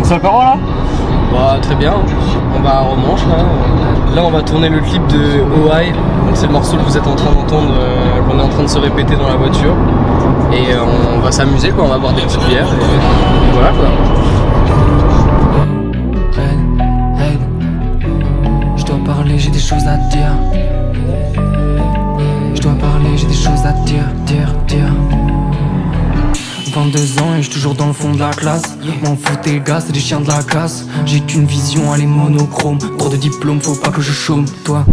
Ça comment là? Bah très bien, on va à Romanche là. Là on va tourner le clip de OI. C'est le morceau que vous êtes en train d'entendre, qu'on est en train de se répéter dans la voiture. Et on va s'amuser quoi, on va boire des petites bières et voilà quoi. Je dois parler, j'ai des choses à dire. Je dois parler, j'ai des choses à dire. 22 ans et je suis toujours dans le fond de la classe. M'en fous tes gars, c'est des chiens de la casse. J'ai qu'une vision, elle est monochrome. Trop de diplômes, faut pas que je chôme. Toi,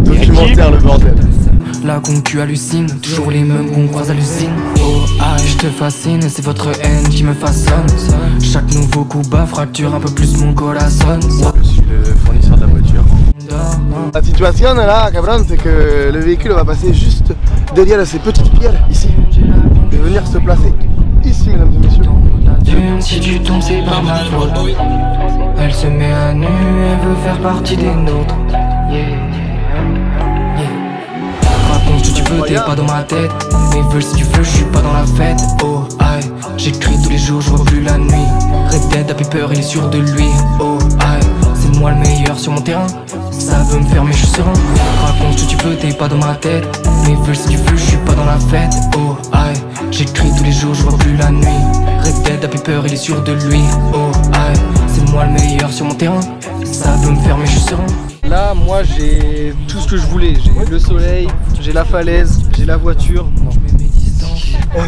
Documentaire le bordel. la concu hallucine, toujours les mêmes qu'on croise à l'usine. Oh ah, je te fascine, c'est votre haine qui me façonne. Chaque nouveau coup bas fracture un peu plus mon corazon. Je suis le fournisseur de la voiture. La situation là, cabron, c'est que le véhicule va passer juste derrière ces petites pierres ici et venir se placer ici, mesdames et messieurs. Si tu tombes, c'est pas ma faute. Elle se met à nu, elle veut faire partie des nôtres. Raconte ce que tu veux, t'es pas dans ma tête. Mais veulent si tu veux, je suis pas dans la fête. Oh aïe, j'écris tous les jours, je vois plus la nuit. Red Dead a peur, il est sûr de lui. Oh aïe, c'est moi le meilleur sur mon terrain. Ça veut me faire mais je suis serein. Raconte ce que tu veux, t'es pas dans ma tête. Mais veulent si tu veux, je suis pas dans la fête. Oh aïe, j'écris tous les jours, je vois plus la nuit. Red Dead a peur, il est sûr de lui. Oh aïe, c'est moi le meilleur sur mon terrain. Ça veut me faire mais je suis serein. Là moi j'ai tout ce que je voulais. J'ai le soleil, j'ai la falaise, j'ai la voiture.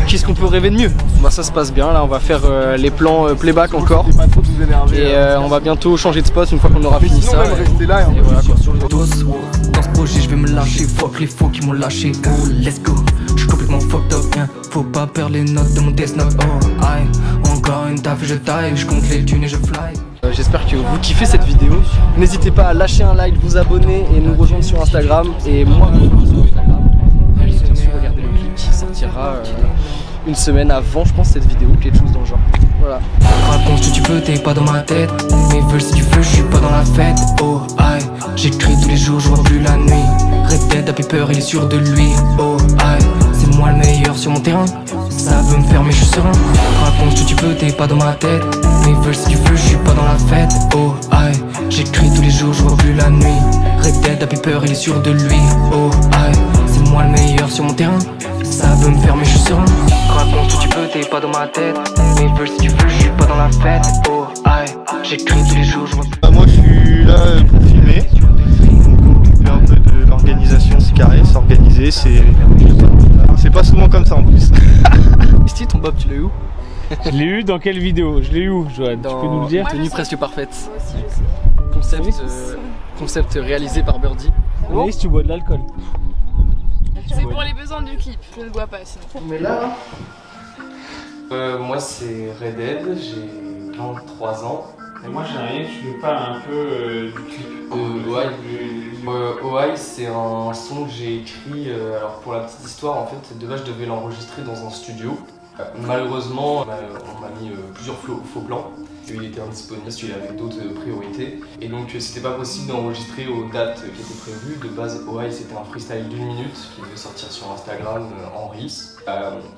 Qu'est-ce qu'on peut rêver de mieux? Bah ça se passe bien, là on va faire les plans playback encore. Et on va bientôt changer de spot une fois qu'on aura fini ça. Rester là et voilà quoi. Dans ce projet je vais me lâcher, fuck les faux qui m'ont lâché. Oh let's go, je suis complètement fucked up, hein. Faut pas perdre les notes de mon death note. Oh aïe, encore une taf et je taille, je compte les thunes et je fly. J'espère que vous kiffez cette vidéo. N'hésitez pas à lâcher un like, vous abonner et nous rejoindre sur Instagram. Et moi, sur Instagram, bien sûr, regardez le clip qui sortira une semaine avant, je pense, cette vidéo, quelque chose dans le genre. Voilà. Raconte ce que tu veux, t'es pas dans ma tête. Mais veulent si tu veux, je suis pas dans la fête. Oh aïe, j'écris tous les jours, je vois plus la nuit. Red Dead a peur, il est sûr de lui. Oh aïe, c'est moi le meilleur sur mon terrain. Ça veut me faire mais je suis serein. Raconte ce que tu veux, t'es pas dans ma tête. Mais veulent si tu veux, je suis pas dans la fête. Oh aïe, j'écris tous les jours, je vois plus la nuit. Red Dead a peur, il est sûr de lui. Oh aïe, c'est moi le meilleur sur mon terrain. Ça veut me faire mais je suis serein. Raconte ce que tu veux, t'es pas dans ma tête. Mais veulent si tu veux, je suis pas dans la fête. Oh aïe, j'écris tous les jours, je vois plus. Moi je suis là pour filmer. Donc on fait un peu de l'organisation, c'est carré, c'est organisé, c'est pas souvent comme ça en plus. Ici, ton Bob, tu l'as eu où? Je l'ai eu dans quelle vidéo? Je l'ai eu où, Joanne? Tu peux nous le dire? Tenue presque parfaite. Concept réalisé par Birdie. Anaïs, tu bois de l'alcool. C'est pour les besoins du clip, je ne bois pas sinon. Mais là, Moi c'est Red Dead, j'ai 23 ans. Et moi j'ai rien, tu nous parles un peu du clip. OI c'est un son que j'ai écrit, alors pour la petite histoire en fait, de base je devais l'enregistrer dans un studio. Malheureusement on m'a mis plusieurs faux plans, il était indisponible parce qu'il avait d'autres priorités. Et donc c'était pas possible d'enregistrer aux dates qui étaient prévues. De base OI c'était un freestyle d'1 minute qui devait sortir sur Instagram en Reels.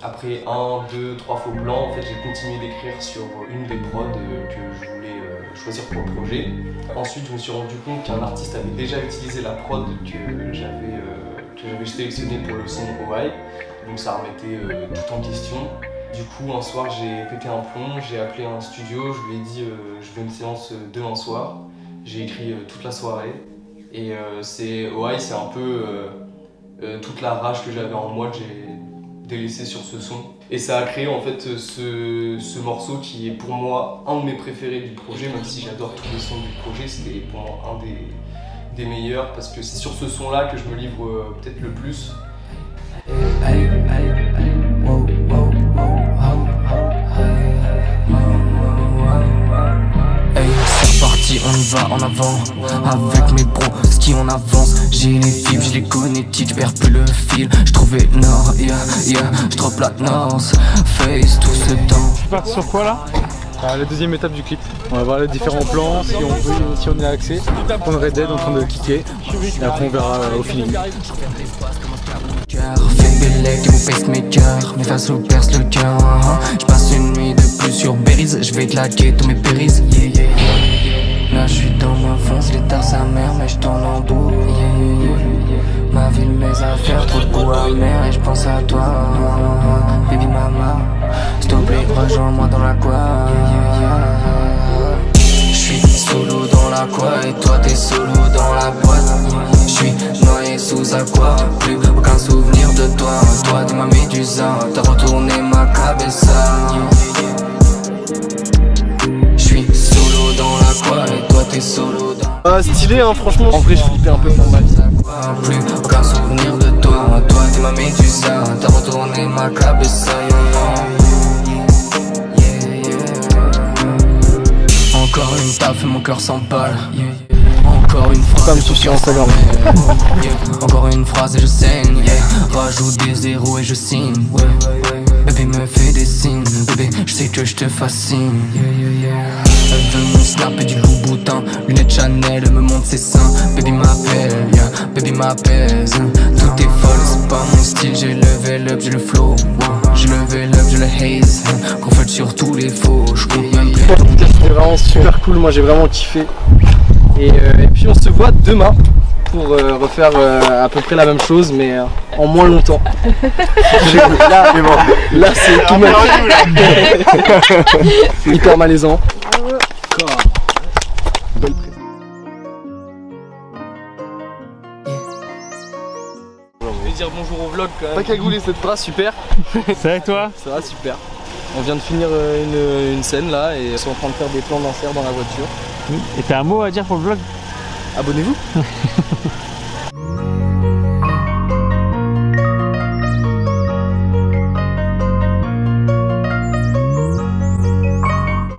Après 1, 2, 3 faux plans, en fait j'ai continué d'écrire sur une des prods que je voulais choisir pour le projet. Ensuite je me suis rendu compte qu'un artiste avait déjà utilisé la prod que j'avais sélectionnée pour le son OI. Donc ça remettait tout en question. Du coup un soir j'ai pété un plomb, j'ai appelé un studio, je lui ai dit je veux une séance demain soir. J'ai écrit toute la soirée et OI c'est un peu toute la rage que j'avais en moi que j'ai délaissé sur ce son. Et ça a créé en fait ce morceau qui est pour moi un de mes préférés du projet, même si j'adore tous les sons du projet, c'était pour moi un des meilleurs parce que c'est sur ce son là que je me livre peut-être le plus. C'est parti, on y va en avant. Avec mes bros, ski on avance. J'ai les fibres, je les connais, je perds plus le fil. Je trouvais nord, je drop la North face tout ce temps. Tu pars sur quoi là? La deuxième étape du clip. On va voir les différents plans, si on a accès. On Red Dead en train de kicker. Et après on verra au feeling. Fais bellec et mon pacemaker, mes faces au perce le cœur. J'passe une nuit de plus sur Berries, je vais vais te laquer tous mes péris. Là je suis dans ma fonce, les tard sa mère, mais je tourne en bout. Ma ville, mes affaires, trop de goût amer et je pense à toi. Baby mama, s'il te plaît, rejoins-moi dans la quoi. Je suis solo dans la quoi et toi t'es solo dans la boîte. Je suis noyé sous aqua, plus aucun souvenir de toi. Toi t'es ma médusa, t'as retourné ma cabeza. Je suis solo dans la quoi et toi t'es solo dans... Stylé hein, franchement. En vrai je flippais un peu pour ma vie. Plus aucun souvenir de toi. Toi t'es ma médusa, t'as retourné ma cabeza. Encore une taf et mon cœur s'emballe. Encore une phrase et je Instagram. Encore une phrase et je saigne. Rajoute des zéros et je signe. Bébé me fait des signes. Bébé je sais que je te fascine. Elle veut mon snap et du Louboutin. Lunettes Chanel, elle me montre ses seins. Baby m'appelle, baby m'apaise. Tout est folle, c'est pas mon style. J'ai level up, j'ai le flow. J'ai level up, j'ai le haze. Qu'on fait sur tous les faux. Je compte même plus. C'était vraiment super cool, moi j'ai vraiment kiffé. Et puis on se voit demain pour refaire à peu près la même chose mais en moins longtemps. Là c'est tout mal. Hyper malaisant. Je vais dire bonjour au vlog quand même. Pas cagoulé cette phrase, super. Ça va toi? Ça va super. On vient de finir une scène là et ils sont en train de faire des plans d'insert dans la voiture. Et t'as un mot à dire pour le vlog? Abonnez-vous.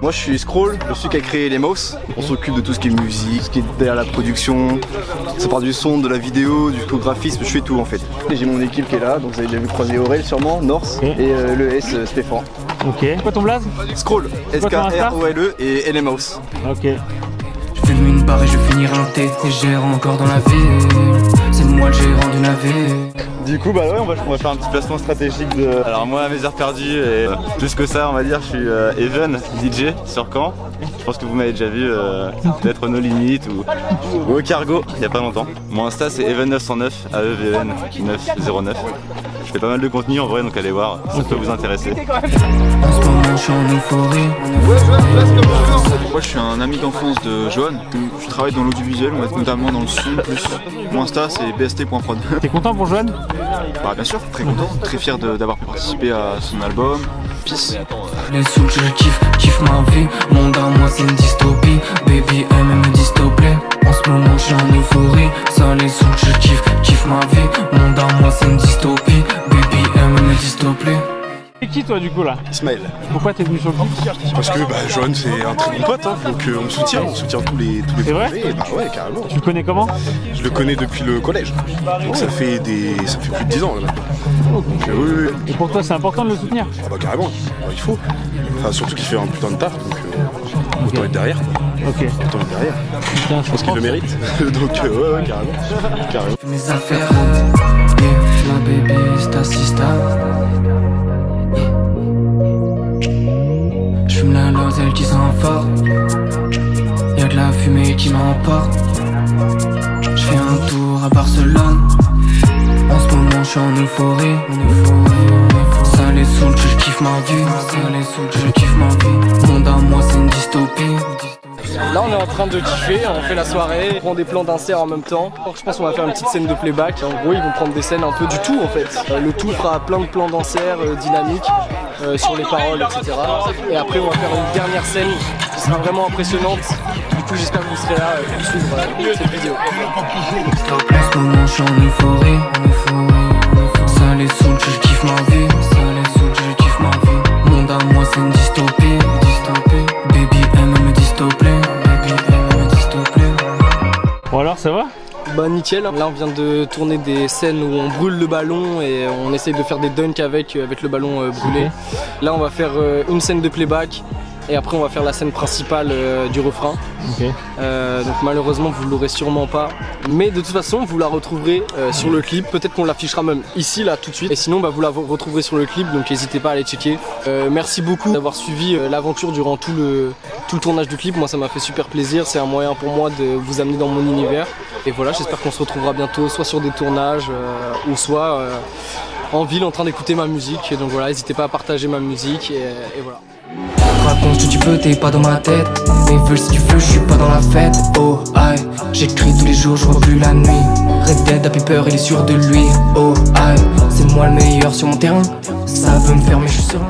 Moi je suis Scroll, je suis qui a créé les Mouse. On s'occupe de tout ce qui est musique, ce qui est derrière la production. Ça part du son, de la vidéo, du graphisme, je fais tout en fait. J'ai mon équipe qui est là, donc vous avez déjà vu croiser Aurel sûrement, North et le S Stéphane. Ok. Quoi ton blaze? Scroll, S-K-R-O-L-E et les Mouse. Ok. Je fume une barre et je finis renté. Et j'erre encore dans la ville. C'est moi le gérant du navet. Du coup bah ouais on va faire un petit placement stratégique de... Alors moi à mes heures perdues et plus que ça on va dire je suis Even DJ sur Caen. Je pense que vous m'avez déjà vu peut-être No Limit ou au Cargo il y a pas longtemps. Mon Insta c'est Even909 AEVN 909. Je fais pas mal de contenu en vrai donc allez voir, ça peut vous intéresser. En ce moment je suis en euphorie. Moi je suis un ami d'enfance de Johan. Je travaille dans l'audiovisuel, notamment dans le son plus. Mon Insta c'est bst.prod. T'es content pour Johan? Bah bien sûr, très content, très fier d'avoir participé à son album, Peace. Les sous je kiffe ma vie. Monde à moi c'est une dystopie. Baby elle me dit s'il te plaît. En ce moment je suis en euphorie. Ça les sous je kiffe ma vie. Monde à moi c'est une dystopie. Baby elle me dit s'il te plaît. C'est qui toi du coup là? Ismaël. Pourquoi t'es venu sur le clip? Parce que Johan c'est un très bon pote, hein, donc on soutient tous les C'est vrai? projets. Et bah ouais carrément. Tu le connais comment? Je le connais depuis le collège, donc ça fait plus de 10 ans là maintenant. Donc oui. Et pour toi c'est important de le soutenir? Ah bah carrément, il faut. Enfin surtout qu'il fait un putain de taf, donc autant être derrière quoi. Ok. Autant être derrière. Putain, je pense qu'il le mérite. Donc ouais carrément. Mes affaires, ma baby c'est ta sister. J'fume la lozelle qui sent fort. Y'a de la fumée qui m'emporte. J'fais un tour à Barcelone. En ce moment j'suis en euphorie. Ça les saoule que j'kiffe ma vie. Ça les saoule que j'kiffe ma vie. Monde à moi c'est une dystopie. Là on est en train de kiffer, on fait la soirée, on prend des plans d'insert en même temps. Je pense qu'on va faire une petite scène de playback. En gros ils vont prendre des scènes un peu du tout en fait. Le tout fera plein de plans d'insert dynamiques sur les paroles etc. Et après on va faire une dernière scène qui sera vraiment impressionnante. Du coup j'espère que vous serez là pour suivre cette vidéo. En ce moment je suis en euphorie. Ça les saoule que j'kiffe ma vie. Ça les saoule que j'kiffe ma vie. Monde à moi c'est une dystopie. Baby aime me dit s'il te plaît. Bon alors ça va? Bah nickel, là on vient de tourner des scènes où on brûle le ballon et on essaye de faire des dunks avec le ballon brûlé. Là on va faire une scène de playback et après on va faire la scène principale du refrain. Okay. Donc malheureusement vous l'aurez sûrement pas, mais de toute façon vous la retrouverez sur le clip. Peut-être qu'on l'affichera même ici là tout de suite, et sinon vous la retrouverez sur le clip, donc n'hésitez pas à aller checker. Merci beaucoup d'avoir suivi l'aventure durant tout le tournage du clip. Moi ça m'a fait super plaisir, c'est un moyen pour moi de vous amener dans mon univers, et voilà, j'espère qu'on se retrouvera bientôt soit sur des tournages ou soit en ville en train d'écouter ma musique. Et donc voilà, n'hésitez pas à partager ma musique, et voilà. Raconte ce que tu veux, t'es pas dans ma tête. Mais veux si tu veux, je suis pas dans la fête. Oh aïe, j'écris tous les jours, je vois plus la nuit. Red Dead a peur, il est sûr de lui. Oh aïe, c'est moi le meilleur sur mon terrain. Ça veut me faire mais je suis serein.